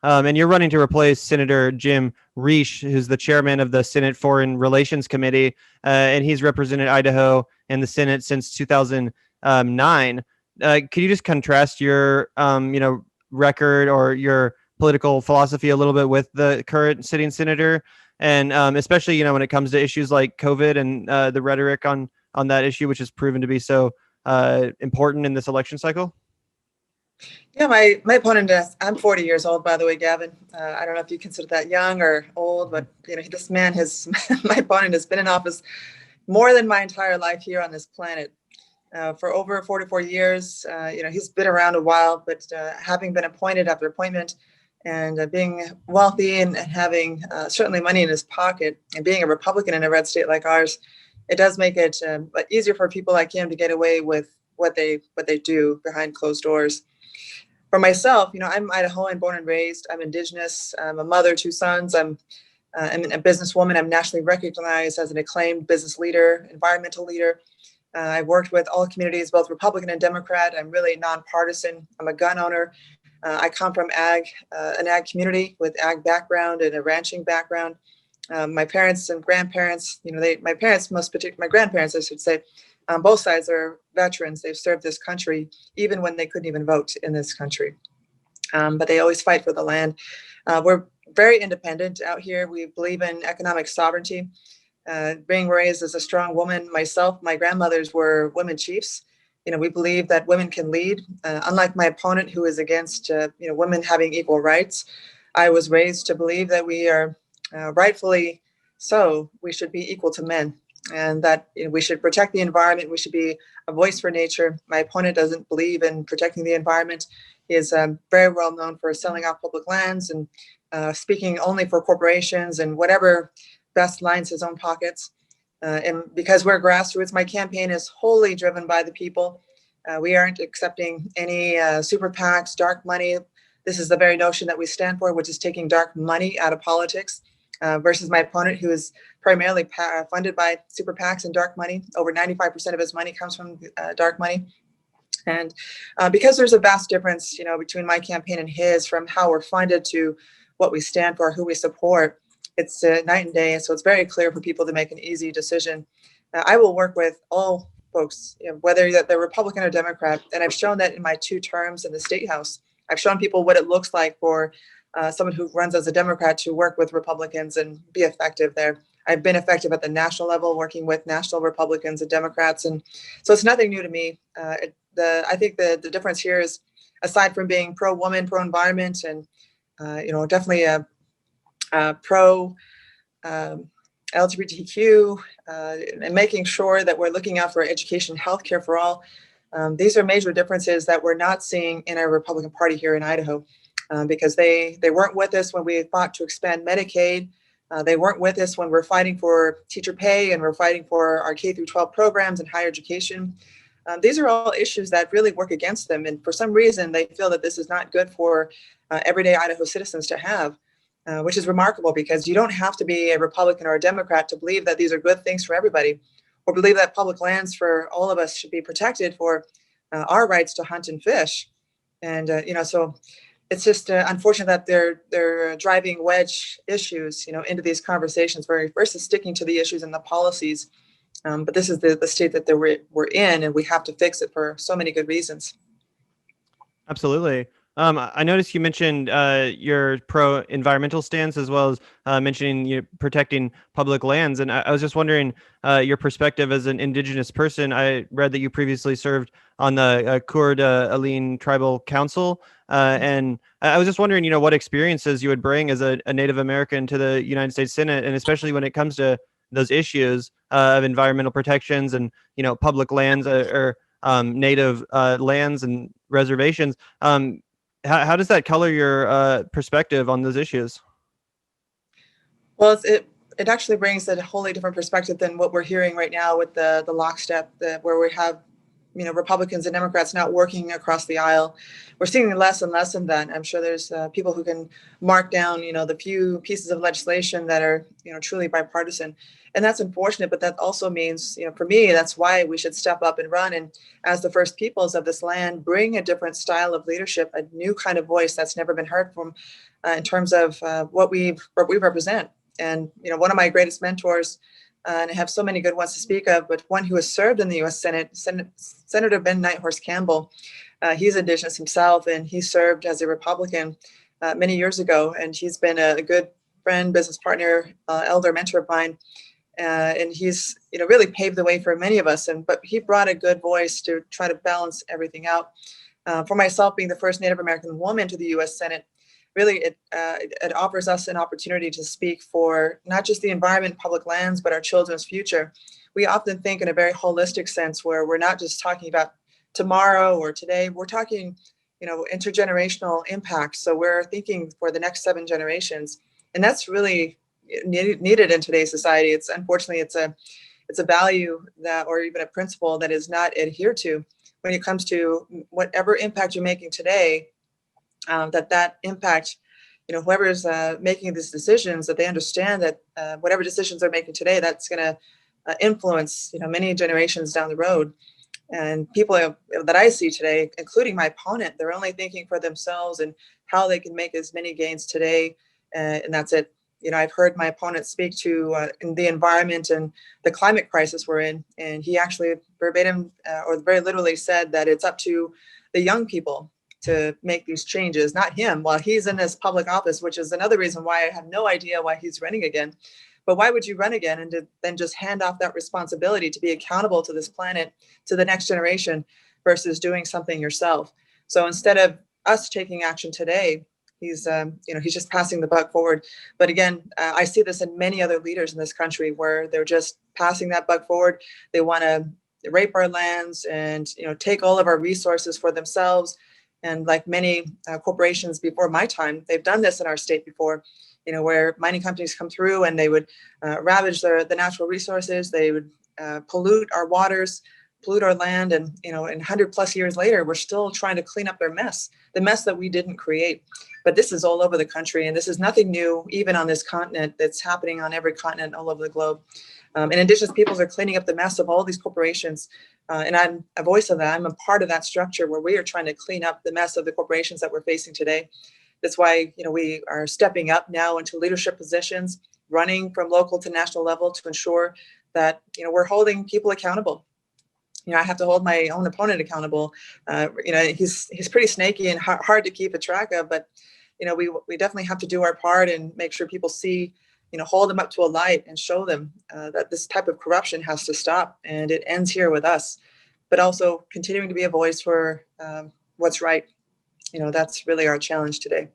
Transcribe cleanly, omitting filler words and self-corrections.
and you're running to replace Senator Jim Risch, who's the chairman of the Senate Foreign Relations Committee, and he's represented Idaho in the Senate since 2009. Could you just contrast your, record or your political philosophy a little bit with the current sitting senator, and especially when it comes to issues like COVID and the rhetoric on that issue, which has proven to be so important in this election cycle? Yeah, my opponent is, I'm 40 years old, by the way, Gavin. I don't know if you consider that young or old, but this man has, my opponent has been in office more than my entire life here on this planet. For over 44 years, he's been around a while, but having been appointed after appointment and being wealthy and having certainly money in his pocket and being a Republican in a red state like ours, it does make it easier for people like him to get away with what they do behind closed doors. For myself, I'm Idahoan, born and raised. I'm Indigenous. I'm a mother, 2 sons. I'm a businesswoman. I'm nationally recognized as an acclaimed business leader, environmental leader. I've worked with all communities, both Republican and Democrat. I'm really nonpartisan. I'm a gun owner. I come from an ag community with ag background and a ranching background. My parents and grandparents, my grandparents, I should say, on both sides are veterans. They've served this country even when they couldn't even vote in this country. But they always fight for the land. We're very independent out here. We believe in economic sovereignty. Being raised as a strong woman myself, my grandmothers were women chiefs. We believe that women can lead. Unlike my opponent, who is against women having equal rights, I was raised to believe that we are rightfully so. We should be equal to men, and that we should protect the environment. We should be a voice for nature. My opponent doesn't believe in protecting the environment. He is very well known for selling off public lands and speaking only for corporations and whatever best lines his own pockets. And because we're grassroots, my campaign is wholly driven by the people. We aren't accepting any super PACs, dark money. This is the very notion that we stand for, which is taking dark money out of politics, versus my opponent, who is primarily funded by super PACs and dark money. Over 95% of his money comes from dark money. And because there's a vast difference, between my campaign and his, from how we're funded to what we stand for, who we support, it's night and day. So it's very clear for people to make an easy decision. I will work with all folks, whether they're Republican or Democrat. And I've shown that in my 2 terms in the State House. I've shown people what it looks like for someone who runs as a Democrat to work with Republicans and be effective there. I've been effective at the national level, working with national Republicans and Democrats. And so it's nothing new to me. I think the difference here is, aside from being pro-woman, pro-environment, and definitely a pro LGBTQ, and making sure that we're looking out for education, healthcare for all. These are major differences that we're not seeing in our Republican Party here in Idaho, because they weren't with us when we fought to expand Medicaid. They weren't with us when we're fighting for teacher pay and we're fighting for our K through 12 programs and higher education. These are all issues that really work against them. And for some reason, they feel that this is not good for everyday Idaho citizens to have. Which is remarkable, because you don't have to be a Republican or a Democrat to believe that these are good things for everybody, or believe that public lands for all of us should be protected for our rights to hunt and fish. And so it's just unfortunate that they're driving wedge issues into these conversations versus sticking to the issues and the policies. But this is the state that we're in, and we have to fix it for so many good reasons. Absolutely. I noticed you mentioned your pro-environmental stance, as well as mentioning protecting public lands. And I was just wondering your perspective as an Indigenous person. I read that you previously served on the Coeur Tribal Council. And I was just wondering, what experiences you would bring as a Native American to the United States Senate, and especially when it comes to those issues of environmental protections and, public lands or native lands and reservations. How does that color your perspective on those issues? Well, it actually brings a wholly different perspective than what we're hearing right now with the lockstep, where we have Republicans and Democrats not working across the aisle. We're seeing less and less of that. I'm sure there's people who can mark down, the few pieces of legislation that are, truly bipartisan. And that's unfortunate, but that also means, for me, that's why we should step up and run. And as the first peoples of this land, bring a different style of leadership, a new kind of voice that's never been heard from in terms of what we represent. And, one of my greatest mentors, and I have so many good ones to speak of, but one who has served in the U.S. Senate, Senator Ben Nighthorse Campbell. He's Indigenous himself, and he served as a Republican many years ago. And he's been a good friend, business partner, elder mentor of mine. And he's, really paved the way for many of us. But he brought a good voice to try to balance everything out. For myself, being the first Native American woman to the U.S. Senate, really, it offers us an opportunity to speak for not just the environment, public lands, but our children's future. We often think in a very holistic sense where we're not just talking about tomorrow or today, we're talking, intergenerational impact. So we're thinking for the next 7 generations. And that's really needed in today's society. Unfortunately, it's a value that, or even a principle that is not adhered to when it comes to whatever impact you're making today. That impact, whoever's making these decisions, that they understand that whatever decisions they're making today, that's going to influence, many generations down the road. And people that I see today, including my opponent, they're only thinking for themselves and how they can make as many gains today, and that's it. I've heard my opponent speak to the environment and the climate crisis we're in, and he actually verbatim or very literally said that it's up to the young people to make these changes, not him, while he's in this public office, which is another reason why I have no idea why he's running again. But why would you run again and then just hand off that responsibility to be accountable to this planet, to the next generation, versus doing something yourself? So instead of us taking action today, he's just passing the buck forward. But again, I see this in many other leaders in this country where they're just passing that buck forward. They want to rape our lands and take all of our resources for themselves. And like many corporations before my time, they've done this in our state before, where mining companies come through and they would ravage the natural resources. They would pollute our waters, pollute our land. And, and 100+ years later, we're still trying to clean up their mess, the mess that we didn't create. But this is all over the country. And this is nothing new, even on this continent. That's happening on every continent all over the globe. And Indigenous peoples are cleaning up the mess of all these corporations. And I'm a voice of that. I'm a part of that structure where we are trying to clean up the mess of the corporations that we're facing today. That's why, we are stepping up now into leadership positions, running from local to national level to ensure that, we're holding people accountable. I have to hold my own opponent accountable. He's pretty snaky and hard to keep a track of, but, we definitely have to do our part and make sure people see, hold them up to a light and show them that this type of corruption has to stop, and it ends here with us. But also continuing to be a voice for what's right. That's really our challenge today.